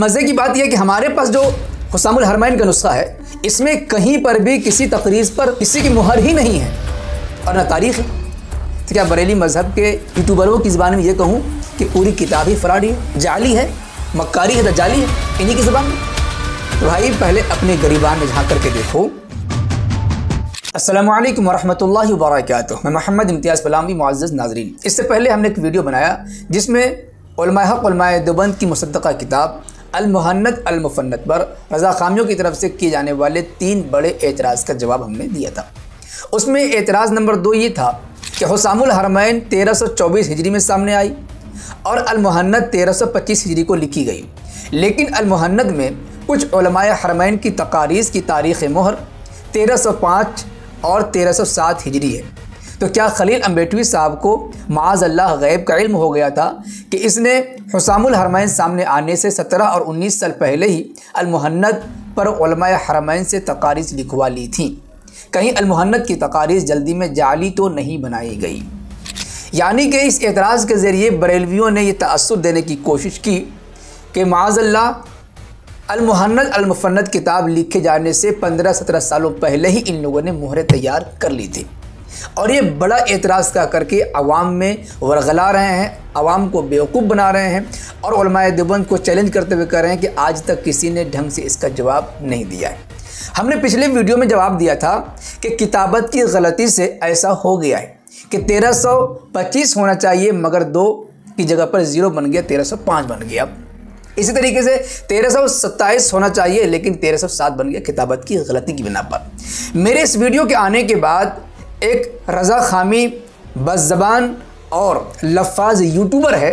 मज़े की बात यह है कि हमारे पास जो हुसामुल हरमैन का नुस्खा है, इसमें कहीं पर भी किसी तकरीज़ पर किसी की मुहर ही नहीं है और न तारीख़ है। तो क्या बरेली मज़हब के यूट्यूबरों की ज़बान में ये कहूँ कि पूरी किताब ही फराडी है, जाली है, मक्कारी है, दज्जाली है, इन्हीं की ज़बान में? तो भाई पहले अपने गरीबान में झाँक करके देखो। अस्सलामु अलैकुम वरहमतुल्लाहि वबरकातुहू। मैं मोहम्मद इम्तियाज़ पलामी। मुअज़्ज़ज़ नाज़रीन, इससे पहले हमने एक वीडियो बनाया जिसमें उलमाए हक़ उलमाए देवबंद की मुसद्दक़ा किताब अल-मुहन्नद अल-मुफ़न्नद पर रज़ा ख़ामियों की तरफ से किए जाने वाले 3 बड़े एतराज़ का जवाब हमने दिया था। उसमें एतराज़ नंबर 2 ये था कि हुसामुल हरमैन 1324 हिजरी में सामने आई और अल-मुहन्नद 1325 हिजरी को लिखी गई, लेकिन अल-मुहन्नद में कुछ उलमाए हरमैन की तकारीज़ की तारीख़ मोहर 1305 और 1307 हिजरी है। तो क्या खलील अम्बेटवी साहब को माअज़ल्लाह गैब का इल्म हो गया था कि इसने हुसामुल हरमैन सामने आने से 17 और 19 साल पहले ही अल-मुहन्नद पर उलमाए हरमैन से तकारीज़ लिखवा ली थी? कहीं अल-मुहन्नद की तकारीज़ जल्दी में जाली तो नहीं बनाई गई? यानी कि इस एतराज़ के ज़रिए बरेलवियों ने यह तअस्सुर देने की कोशिश की कि माअज़ल्लाह अल-मुहन्नद अल-मुफ़न्नद किताब लिखे जाने से 15-17 सालों पहले ही इन लोगों ने मोहरें तैयार कर ली थी और ये बड़ा एतराज़ का करके अवाम में वरगला रहे हैं, अवाम को बेवकूफ़ बना रहे हैं और उलमाए देवबंद को चैलेंज करते हुए कह रहे हैं कि आज तक किसी ने ढंग से इसका जवाब नहीं दिया है। हमने पिछले वीडियो में जवाब दिया था कि किताबत की गलती से ऐसा हो गया है कि 1325 होना चाहिए मगर 2 की जगह पर 0 बन गया, 1305 बन गया। इसी तरीके से 1327 होना चाहिए लेकिन 1307 बन गया किताबत की गलती की बिना पर। मेरे इस वीडियो के आने के बाद एक रज़ा ख़ामी बज़्ज़बान और लफ़ाज़ यूट्यूबर है,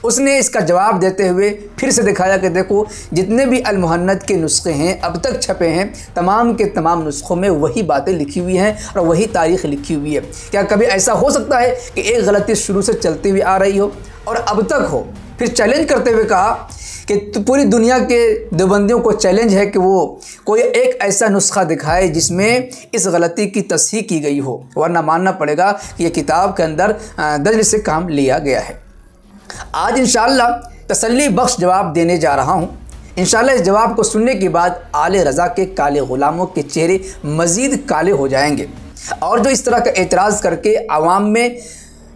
उसने इसका जवाब देते हुए फिर से दिखाया कि देखो जितने भी अल-मुहन्नद के नुस्खे हैं अब तक छपे हैं, तमाम के तमाम नुस्खों में वही बातें लिखी हुई हैं और वही तारीख़ लिखी हुई है। क्या कभी ऐसा हो सकता है कि एक गलती शुरू से चलती हुई आ रही हो और अब तक हो? फिर चैलेंज करते हुए कहा कि पूरी दुनिया के देवबंदियों को चैलेंज है कि वो कोई एक ऐसा नुस्खा दिखाए जिसमें इस गलती की तस्हीह की गई हो, वरना मानना पड़ेगा कि ये किताब के अंदर दर्ज से काम लिया गया है। आज इंशाअल्लाह तसल्ली बख्श जवाब देने जा रहा हूँ। इंशाअल्लाह इस जवाब को सुनने के बाद आले रज़ा के काले ग़ुलामों के चेहरे मज़ीद काले हो जाएंगे और जो इस तरह का एतराज़ करके आवाम में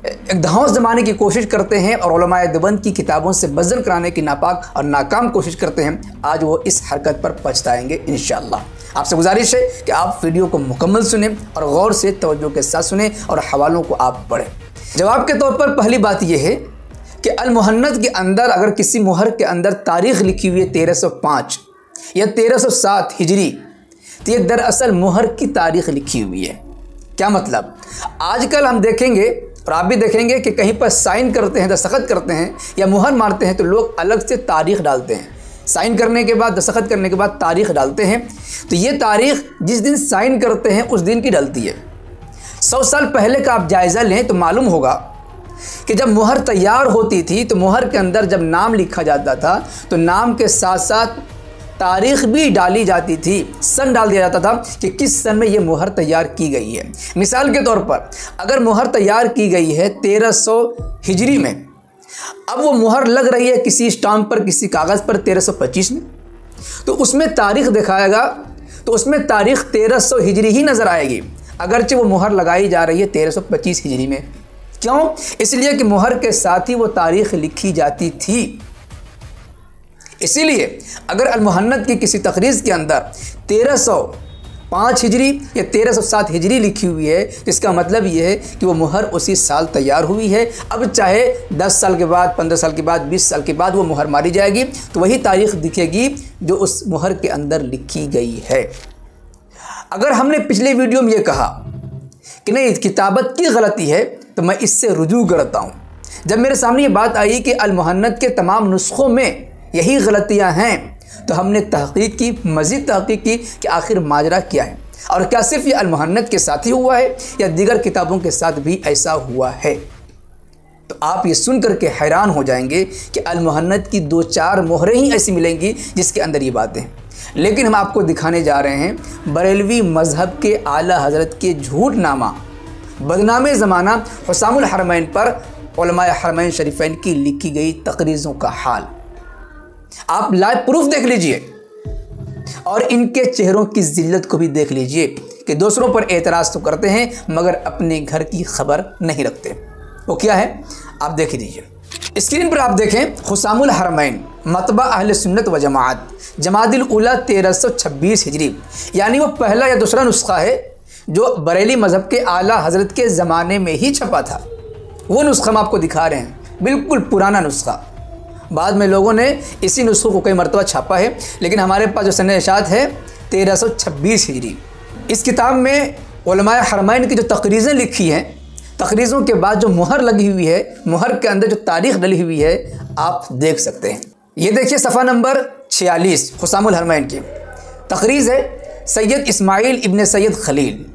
एक धौंस जमाने की कोशिश करते हैं और उलमाए देवबंद की किताबों से बज़ल कराने की नापाक और नाकाम कोशिश करते हैं, आज वो इस हरकत पर पछताएंगे इंशाअल्लाह। आपसे गुजारिश है कि आप वीडियो को मुकम्मल सुने और गौर से तवज्जो के साथ सुने और हवालों को आप पढ़ें। जवाब के तौर पर पहली बात यह है कि अल-मुहन्नद के अंदर अगर किसी मुहर के अंदर तारीख़ लिखी हुई है 1305 या 1307 हिजरी, तो ये दरअसल मुहर की तारीख़ लिखी हुई है। क्या मतलब? आजकल हम देखेंगे और आप भी देखेंगे कि कहीं पर साइन करते हैं, दस्तखत करते हैं या मुहर मारते हैं तो लोग अलग से तारीख़ डालते हैं। साइन करने के बाद, दस्तखत करने के बाद तारीख़ डालते हैं, तो ये तारीख़ जिस दिन साइन करते हैं उस दिन की डलती है। 100 साल पहले का आप जायज़ा लें तो मालूम होगा कि जब मुहर तैयार होती थी तो मुहर के अंदर जब नाम लिखा जाता था तो नाम के साथ साथ तारीख़ भी डाली जाती थी, सन डाल दिया जाता था कि किस सन में ये मुहर तैयार की गई है। मिसाल के तौर पर अगर मुहर तैयार की गई है 1300 हिजरी में, अब वो मुहर लग रही है किसी स्टाम्प पर, किसी कागज़ पर 1325 में, तो उसमें तारीख़ दिखाएगा तो उसमें तारीख़ 1300 हिजरी ही नज़र आएगी, अगरचे वो मुहर लगाई जा रही है 1325 हिजरी में। क्यों? इसलिए कि मुहर के साथ ही वो तारीख़ लिखी जाती थी। इसीलिए अगर अल-मुहन्नद की किसी तकरीज़ के अंदर 1305 हिजरी या 1307 हिजरी लिखी हुई है, तो इसका मतलब ये है कि वो मुहर उसी साल तैयार हुई है। अब चाहे 10 साल के बाद, 15 साल के बाद, 20 साल के बाद वो मुहर मारी जाएगी तो वही तारीख़ दिखेगी जो उस मुहर के अंदर लिखी गई है। अगर हमने पिछले वीडियो में ये कहा कि नहीं किताबत की गलती है तो मैं इससे रुजू करता हूँ। जब मेरे सामने ये बात आई कि अल-मुहन्नद के तमाम नुस्खों में यही गलतियां हैं तो हमने तहक़ीक़ की, मज़ीद तहक़ीक़ की कि आखिर माजरा क्या है और क्या सिर्फ ये अल-मुहन्नद के साथ ही हुआ है या दीगर किताबों के साथ भी ऐसा हुआ है। तो आप ये सुन करके हैरान हो जाएंगे कि अल-मुहन्नद की 2-4 मोहरें ही ऐसी मिलेंगी जिसके अंदर ये बातें हैं। लेकिन हम आपको दिखाने जा रहे हैं बरेलवी मज़हब के आला हज़रत के झूठनामा बदनामे ज़माना हुसामुल हरमैन पर उलमाए हरमैन शरीफैन की लिखी गई तकरीज़ों का हाल। आप लाइव प्रूफ देख लीजिए और इनके चेहरों की जिल्लत को भी देख लीजिए कि दूसरों पर एतराज़ तो करते हैं मगर अपने घर की खबर नहीं रखते। वो क्या है आप देख लीजिए। स्क्रीन पर आप देखें हुसामुल हरमैन मतबा अहले सुन्नत व जमात जमादिल उला 1326 हिजरी, यानी वो पहला या दूसरा नुस्खा है जो बरेली मज़हब के आला हज़रत के ज़माने में ही छपा था। वो नुस्खा हम आपको दिखा रहे हैं, बिल्कुल पुराना नुस्खा। बाद में लोगों ने इसी नुस्खे को कई मरतबा छापा है, लेकिन हमारे पास जो सने इशात है 1326 हिजरी। इस किताब में उलमाए हरमैन की जो तकरीज़ें लिखी हैं, तकरीज़ों के बाद जो मुहर लगी हुई है, मुहर के अंदर जो तारीख़ डली हुई है, आप देख सकते हैं। ये देखिए सफ़ा नंबर 46 हुसामुल हरमैन की तकरीज़ है सैयद इस्माइल इब्न सैयद खलील।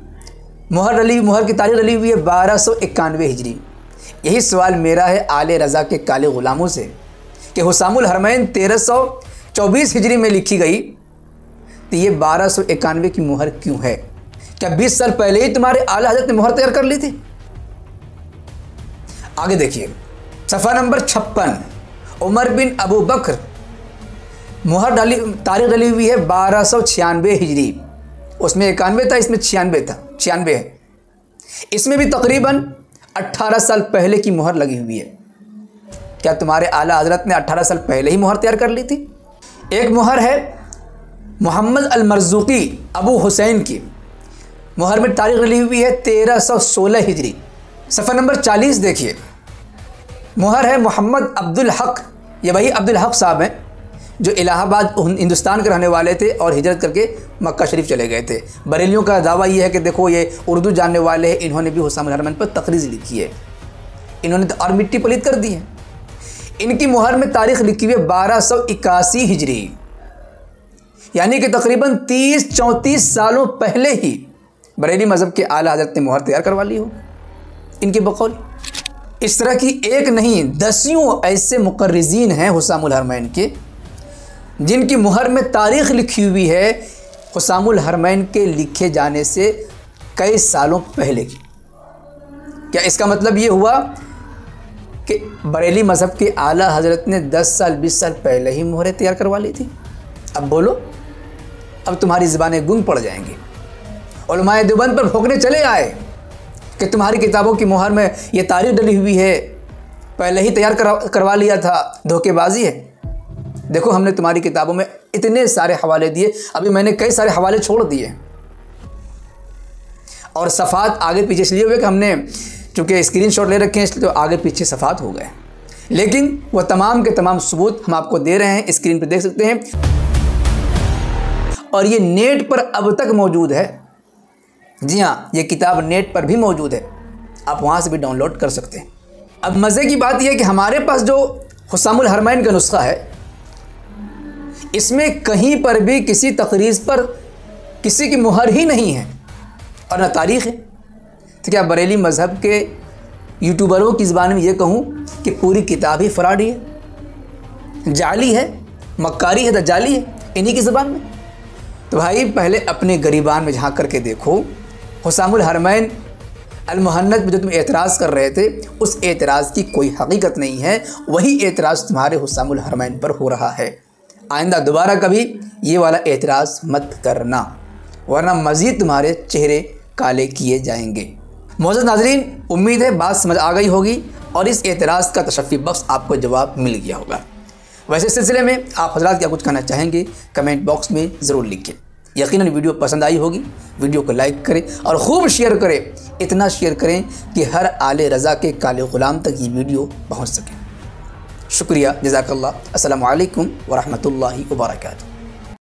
मुहर की तारीख़ डली हुई है 1291 हिजरी। यही सवाल मेरा है आले रज़ा के काले ग़ुलामों से कि हुसामुल हरमैन 1324 हिजरी में लिखी गई, तो ये 1291 की मुहर क्यों है? क्या 20 साल पहले ही तुम्हारे आला हज़रत ने मुहर तैयार कर ली थी? आगे देखिए सफ़ा नंबर 56 उमर बिन अबू बकर, मुहर डाली तारीख़ डली हुई है 1296 हिजरी। उसमें 91 था, इसमें 96 है। इसमें भी तकरीबन 18 साल पहले की मुहर लगी हुई है। क्या तुम्हारे आला हज़रत ने 18 साल पहले ही मुहर तैयार कर ली थी? एक मुहर है मोहम्मद अल-मरज़ूक़ी अबू हुसैन की, मुहर में तारीख़ डली हुई है 1316 हिजरी। सफ़ा नंबर 40 देखिए, मुहर है मोहम्मद अब्दुल हक, ये वही अब्दुल हक साहब हैं जो इलाहाबाद हिंदुस्तान के रहने वाले थे और हिजरत करके मक्का शरीफ चले गए थे। बरेलियों का दावा ये है कि देखो ये उर्दू जानने वाले हैं, इन्होंने भी हुसामुल हरमैन पर तकरीज़ लिखी है, इन्होंने तो और मिट्टी पलीत कर दी है। इनकी मुहर में तारीख़ लिखी हुई है 1281 हिजरी, यानी कि तकरीबन 30-34 सालों पहले ही बरेली मज़हब के आला हज़रत ने मुहर तैयार करवा ली हो इनके बकौल। इस तरह की एक नहीं दसियों ऐसे मुकर्रिज़ीन हैं हुसामुल हरमैन के जिनकी मुहर में तारीख़ लिखी हुई है हुसामुल हरमैन के लिखे जाने से कई सालों पहले की। क्या इसका मतलब ये हुआ कि बरेली मज़हब के आला हज़रत ने 10 साल 20 साल पहले ही मुहरें तैयार करवा ली थी? अब बोलो, अब तुम्हारी ज़बानें गुंग पड़ जाएंगी। उलमाए देवबंद पर भोंकने चले आए कि तुम्हारी किताबों की मुहर में ये तारीख़ डली हुई है, पहले ही तैयार करवा लिया था, धोखेबाजी है। देखो हमने तुम्हारी किताबों में इतने सारे हवाले दिए, अभी मैंने कई सारे हवाले छोड़ दिए और सफ़ात आगे पीछे इसलिए हुए कि हमने चूँकि स्क्रीनशॉट ले रखे हैं इसलिए तो आगे पीछे सफ़ात हो गए, लेकिन वह तमाम के तमाम सबूत हम आपको दे रहे हैं, स्क्रीन पर देख सकते हैं। और ये नेट पर अब तक मौजूद है। जी हाँ, ये किताब नेट पर भी मौजूद है, आप वहाँ से भी डाउनलोड कर सकते हैं। अब मज़े की बात यह है कि हमारे पास जो हुसामुल हरमैन का नुस्खा है, इसमें कहीं पर भी किसी तकरीज़ पर किसी की मुहर ही नहीं है और न तारीख़ है। तो क्या बरेली मज़हब के यूट्यूबरों की ज़बान में ये कहूँ कि पूरी किताब ही फ़राडी है, जाली है, मक्कारी है, दज्जाली है इन्हीं की ज़बान में? तो भाई पहले अपने गरीबान में झाँक करके देखो, हुसामुल हरमैन अल-मुहन्नद में जो तुम एतराज़ कर रहे थे उस एतराज़ की कोई हकीकत नहीं है, वही एतराज़ तुम्हारे हुसामुल हरमैन पर हो रहा है। आइंदा दोबारा कभी ये वाला एतराज़ मत करना, वरना मज़ीद तुम्हारे चेहरे काले किए जाएंगे। मोअज़्ज़ज़ नाज़रीन, उम्मीद है बात समझ आ गई होगी और इस एतराज़ का तशफ़ी बख्श आपको जवाब मिल गया होगा। वैसे सिलसिले में आप हज़रात क्या कुछ कहना चाहेंगे कमेंट बॉक्स में ज़रूर लिखिए। यकीनन वीडियो पसंद आई होगी, वीडियो को लाइक करें और ख़ूब शेयर करें, इतना शेयर करें कि हर आले रज़ा के काले ग़ुलाम तक ये वीडियो पहुँच सके। शुक्रिया, जज़ाकल्लाह। अस्सलामु अलैकुम व रहमतुल्लाहि व बरकातुहू।